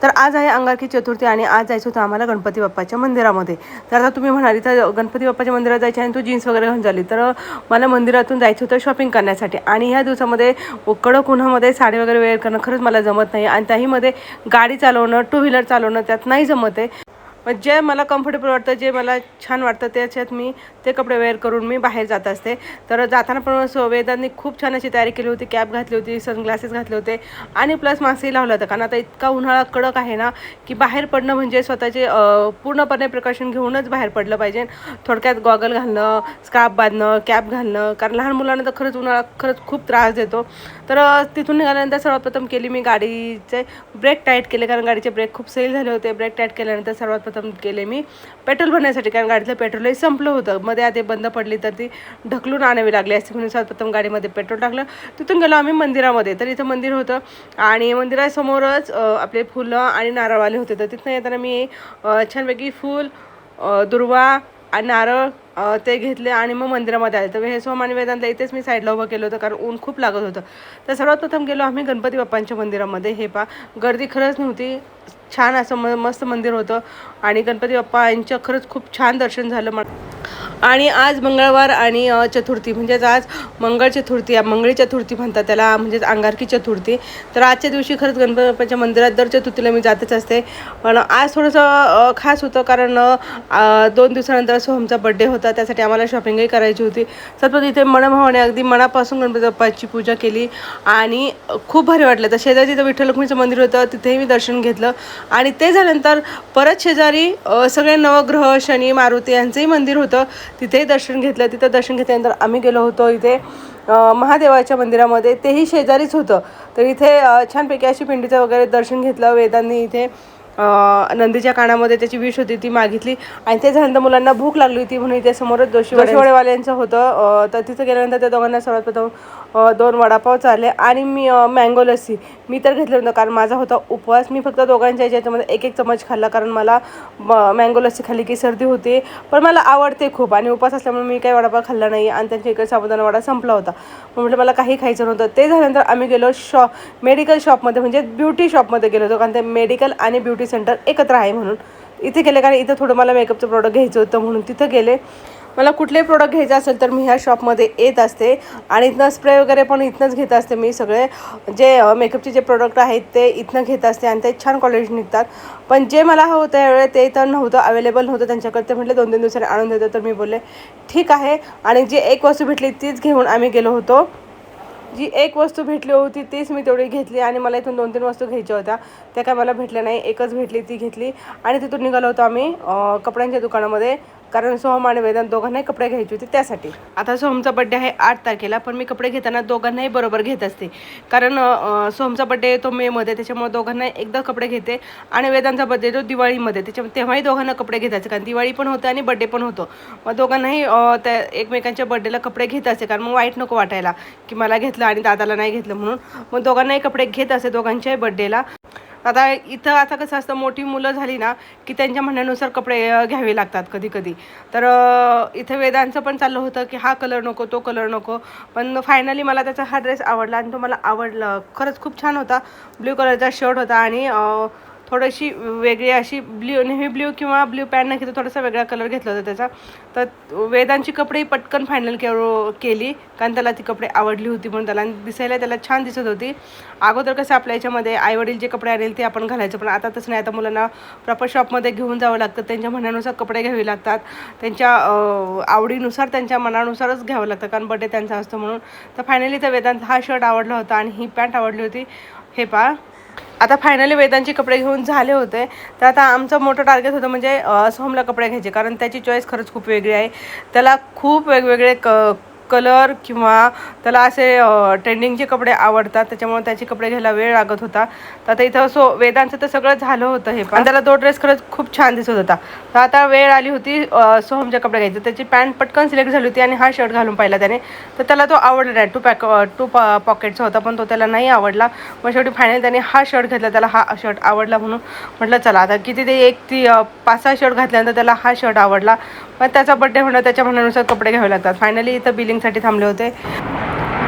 तर आज आहे अंगारकी चतुर्थी आणि आज जायचं होतं आम्हाला गणपती बाप्पाच्या मंदिरामध्ये. तर आता तुम्ही म्हणाल इथं गणपती बाप्पाच्या मंदिरात जायचे आणि तू जीन्स वगैरे घालून झाली, तर मला मंदिरातून जायचं होतं शॉपिंग करण्यासाठी. आणि ह्या दिवसामध्ये कडक उन्हामध्ये साडी वगैरे वेअर करणं खरंच मला जमत नाही आणि त्याहीमध्ये गाडी चालवणं, टू व्हीलर चालवणं त्यात नाही जमत आहे. मग जे मला कम्फर्टेबल वाटतं, जे मला छान वाटतं त्याच्यात मी ते कपडे वेअर करून मी बाहेर जात असते. तर जाताना पण वेदांनी खूप छान अशी तयारी केली होती. कॅप घातली होती, सनग्लासेस घातले होते आणि प्लस मास्कही लावलं होतं. कारण आता इतका उन्हाळा कडक आहे ना की बाहेर पडणं म्हणजे स्वतःचे पूर्णपणे प्रिकॉशन घेऊनच बाहेर पडलं पाहिजे. थोडक्यात गॉगल घालणं, स्कार्फ बांधणं, कॅप घालणं, कारण लहान मुलांना तर खरंच उन्हाळा खरंच खूप त्रास देतो. तर तिथून निघाल्यानंतर सर्वात प्रथम केली मी गाडीचे ब्रेक टाईट केले, कारण गाडीचे ब्रेक खूप सैल झाले होते. ब्रेक टाईट केल्यानंतर सर्वात प्रथम केले मी पेट्रोल भरण्यासाठी, कारण गाडीतलं पेट्रोलही संपलं होतं. मध्ये आधी बंद पडली तर ती ढकलून आणावी लागली असते, म्हणून सर्वप्रथम गाडीमध्ये पेट्रोल टाकलं. तिथून गेलो आम्ही मंदिरामध्ये. तर इथं मंदिर होतं आणि मंदिरासमोरच आपले फुलं आणि नारळवाले होते. तर तिथनं येताना मी छानपैकी फूल, दुर्वा आणि नारळ ते घेतले आणि मग मंदिरामध्ये आले. तर हे सोम आणि वेदांतला इथेच मी साईडला उभं केलं होतं, कारण ऊन खूप लागत होतं. तर सर्वात प्रथम गेलो आम्ही गणपती बाप्पांच्या मंदिरामध्ये. हे गर्दी खरंच नव्हती, छान असं मस्त मंदिर होतं आणि गणपती बाप्पा यांचं खरंच खूप छान दर्शन झालं. आणि आज मंगळवार आणि चतुर्थी, म्हणजेच आज मंगळ चतुर्थी, मंगळी चतुर्थी म्हणतात त्याला, म्हणजेच अंगारकी चतुर्थी. तर आजच्या दिवशी खरंच गणपती बाप्पाच्या मंदिरात दर चतुर्थीला मी जातच असते. पण आज थोडंसं खास होतं, कारण 2 दिवसानंतर सोहमचा बड्डे होता, त्यासाठी आम्हाला शॉपिंगही करायची होती. सर्व इथे मनभावाने अगदी मनापासून गणपती बाप्पाची पूजा केली आणि खूप भारी वाटलं. तर शेजारी तिथं विठ्ठल रुक्मिणीचं मंदिर होतं, तिथेही मी दर्शन घेतलं. आणि ते झाल्यानंतर परत शेजारी सगळे नवग्रह, शनी, मारुती यांचंही मंदिर होतं, तिथेही दर्शन घेतलं. तिथं दर्शन घेतल्यानंतर आम्ही गेलो होतो इथे महादेवाच्या मंदिरामध्ये, तेही शेजारीच होतं. तर इथे छानपैकी अशी पिंडीचं वगैरे दर्शन घेतलं. वेदांनी इथे नंदीच्या कानामध्ये त्याची विष होती ती मागितली आणि ते झाल्यानंतर मुलांना भूक लागली होती म्हणून इथे समोरच जोशीवाडेवाल्यांचं होतं. तर तिथं गेल्यानंतर त्या दोघांना सर्वात प्रथम 2 वडापाव चालले आणि मी मँगो लस्सी मी तर घेतलं नव्हतं, कारण माझा होता उपवास. मी फक्त दोघांच्या याच्यामध्ये 1-1 चमच खाल्ला, कारण मला मँगो लस्सी खाल्ली की सर्दी होते, पण मला आवडते खूप आणि उपवास असल्यामुळे मी काही वडापाव खाल्ला नाही. आणि त्यांच्या इकडे साबुदाणा वडा संपला होता, म्हटलं मला काही खायचं नव्हतं. ते झाल्यानंतर आम्ही गेलो मेडिकल शॉपमध्ये, म्हणजे ब्युटी शॉपमध्ये गेलो होतो, कारण ते मेडिकल आणि ब्युटी सेंटर एकत्र आहे म्हणून इथे गेले. कारण इथं थोडं मला मेकअपचं प्रोडक्ट घ्यायचं होतं म्हणून तिथं गेले. मला कुठलेही प्रोडक्ट घ्यायचं असेल तर मी ह्या शॉपमध्ये येत असते आणि इथनं स्प्रे वगैरे पण इथनंच घेत असते. मी सगळे जे मेकअपचे जे प्रोडक्ट आहेत ते इथनं घेत असते आणि ते छान क्वालिटी निघतात. पण जे मला हवं होतं यावेळी ते तर नव्हतं, अवेलेबल नव्हतं त्यांच्याकडे. ते म्हटले 2-3 दिवसांनी आणून देतो. तर मी बोलले ठीक आहे. आणि जी एक वस्तू भेटली तीच घेऊन आम्ही गेलो होतो. जी एक वस्तू भेटली होती तीच मी तेवढी घेतली आणि मला इथून 2-3 वस्तू घ्यायच्या होत्या, त्या काय मला भेटल्या नाही. एकच भेटली, ती घेतली आणि तिथून निघालो होतो आम्ही कपड्यांच्या दुकानामध्ये, कारण सोहम आणि वेदांत दोघांनाही कपडे घ्यायचे होते त्यासाठी. आता सोहमचा बड्डे आहे 8 तारखेला, पण मी कपडे घेताना दोघांनाही बरोबर घेत असते, कारण सोहमचा बड्डे येतो मेमध्ये, त्याच्यामुळे दोघांना एकदा कपडे घेते. आणि वेदांतचा बड्डे येतो दिवाळीमध्ये, तेव्हाही दोघांना कपडे घेतायचे, कारण दिवाळी पण होते आणि बड्डे पण होतो. मग दोघांनाही त्या एकमेकांच्या बड्डेला कपडे घेत असते, कारण मग वाईट नको वाटायला की मला घेतलं आणि दादाला नाही घेतलं म्हणून. मग दोघांनाही कपडे घेत असते दोघांच्याही बड्डेला. आता इथं आता कसं असतं, मोठी मुलं झाली ना की त्यांच्या म्हणण्यानुसार कपडे घ्यावे लागतात कधी कधी. तर इथं वेदांचं पण चाललं होतं की हा कलर नको, तो कलर नको, पण फायनली मला त्याचा हा ड्रेस आवडला आणि तो मला आवडला. खरंच खूप छान होता. ब्ल्यू कलरचा शर्ट होता आणि थोडीशी वेगळी अशी नेव्ही ब्ल्यू किंवा ब्ल्यू पॅन्ट नाही, थोडासा वेगळा कलर घेतला होता त्याचा. तर वेदांची कपडेही पटकन फायनल केली, कारण त्याला ती कपडे आवडली होती म्हणून. त्याला दिसायला त्याला छान दिसत होती. अगोदर कसं आपल्या याच्यामध्ये आईवडील जे कपडे आणेल ते आपण घालायचं, पण आता तसं नाही. आता मुलांना प्रॉपर शॉपमध्ये घेऊन जावं लागतं, त्यांच्या म्हणण्यानुसार कपडे घ्यावे लागतात, त्यांच्या आवडीनुसार त्यांच्या मनानुसारच घ्यावं लागतं, कारण बड्डे त्यांचा असतो म्हणून. तर फायनली तर वेदांत हा शर्ट आवडला होता आणि ही पॅन्ट आवडली होती. हे आता फायनली वेदांचे कपडे घेऊन झाले होते. तर आता आमचं मोठं टार्गेट होतं म्हणजे सोहमला कपडे घ्यायचे, कारण त्याची चॉईस खरंच खूप वेगळी आहे. त्याला खूप वेगवेगळे कलर किंवा त्याला असे ट्रेंडिंगचे कपडे आवडतात, त्याच्यामुळे त्याचे कपडे घ्यायला वेळ लागत होता. तर आता इथं वेदांचं तर सगळं झालं होतं. हे पण त्याला तो ड्रेस खरंच खूप छान दिसत होता. तर आता वेळ आली होती सोहमचे कपडे घ्यायचे. त्याची पॅन्ट पटकन सिलेक्ट झाली होती आणि हा शर्ट घालून पाहिला त्याने, तर त्याला तो आवडला नाही. 2 पॉकेटचा होता, पण तो त्याला नाही आवडला. मग शेवटी फायनल त्याने हा शर्ट घेतला, त्याला हा शर्ट आवडला म्हणून म्हटलं चला आता किती ते 5-6 शर्ट घातल्यानंतर त्याला हा शर्ट आवडला. पण त्याचा बड्डे म्हणून त्याच्या म्हणण्यानुसार कपडे घ्यावे लागतात. फायनली इथं बिलिंगसाठी थांबले होते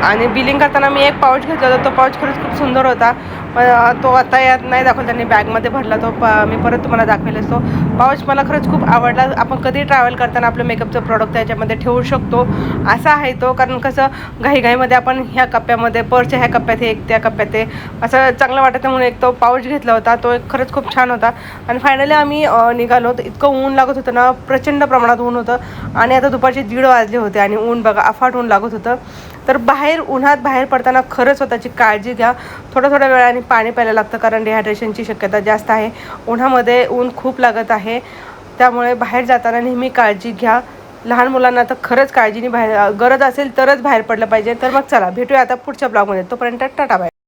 आणि बिलिंग करताना मी एक पाऊच घेतला होता. तो पाऊच खरंच खूप सुंदर होता. तो आता यात नाही दाखवला त्यांनी, बॅगमध्ये भरला तो मी परत तुम्हाला दाखवेलच तो पाऊच. मला खरंच खूप आवडला. आपण कधी ट्रॅव्हल करताना आपलं मेकअपचं प्रोडक्ट त्याच्यामध्ये ठेवू शकतो असा आहे तो. कारण कसं घाईघाईमध्ये आपण ह्या कप्प्यामध्ये पर्सच्या ह्या कप्प्यात एक त्या कप्प्यात ते असं चांगलं वाटत म्हणून एक तो पाऊच घेतला होता. तो एक खरंच खूप छान होता. आणि फायनली आम्ही निघालो. तर इतकं ऊन लागत होतं ना, प्रचंड प्रमाणात ऊन होतं. आणि आता दुपारचे 1:30 वाजले होते आणि ऊन बघा अफाट ऊन लागत होतं. तर उन्हात बाहेर पडताना खरंच स्वतःची काळजी घ्या. थोड्या वेळाने पाणी प्यायला लागतं, कारण डिहायड्रेशनची शक्यता जास्त आहे. उन्हामध्ये ऊन खूप लागत आहे, त्यामुळे बाहेर जाताना नेहमी काळजी घ्या. लहान मुलांना तर खरंच काळजीने बाहेर, गरज असेल तरच बाहेर पडलं पाहिजे. तर मग चला भेटूया आता पुढच्या ब्लॉगमध्ये. तोपर्यंत टाटा बाय.